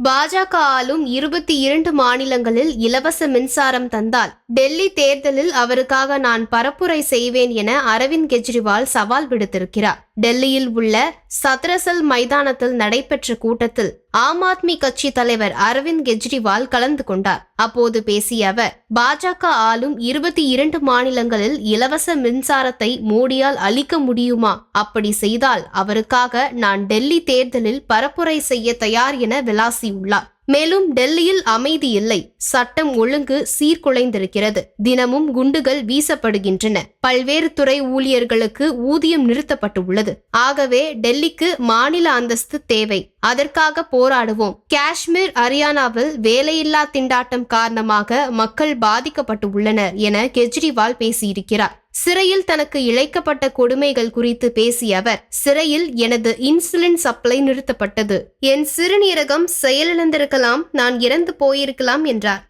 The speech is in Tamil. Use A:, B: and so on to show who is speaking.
A: பாஜக ஆளும் 22 மாநிலங்களில் இலவச மின்சாரம் தந்தால் டெல்லி தேர்தலில் அவருக்காக நான் பரப்புரை செய்வேன் என அரவிந்த் கெஜ்ரிவால் சவால் விடுத்திருக்கிறார். டெல்லியில் உள்ள சத்ரசல் மைதானத்தில் நடைபெற்ற கூட்டத்தில் ஆம் ஆத்மி கட்சி தலைவர் அரவிந்த் கெஜ்ரிவால் கலந்து கொண்டார். அப்போது பேசிய அவர், பாஜக ஆளும் 22 மாநிலங்களில் இலவச மின்சாரத்தை மோடியால் அளிக்க முடியுமா? அப்படி செய்தால் அவருக்காக நான் டெல்லி தேர்தலில் பரப்புரை செய்ய தயார் என விளாசியுள்ளார். மேலும் டெல்லியில் அமைதி இல்லை, சட்டம் ஒழுங்கு சீர்குலைந்திருக்கிறது, தினமும் குண்டுகள் வீசப்படுகின்றன, பல்வேறு துறை ஊழியர்களுக்கு ஊதியம் நிறுத்தப்பட்டுள்ளது. ஆகவே டெல்லிக்கு மாநில அந்தஸ்து தேவை, அதற்காக போராடுவோம். காஷ்மீர், ஹரியானாவில் வேலையில்லா திண்டாட்டம் காரணமாக மக்கள் பாதிக்கப்பட்டு உள்ளனர் என கெஜ்ரிவால் பேசியிருக்கிறார். சிறையில் தனக்கு இழைக்கப்பட்ட கொடுமைகள் குறித்து பேசிய அவர், சிறையில் எனது இன்சுலின் சப்ளை நிறுத்தப்பட்டது, என் சிறுநீரகம் செயலிழந்திருக்கலாம், நான் இறந்து போயிருக்கலாம் என்றார்.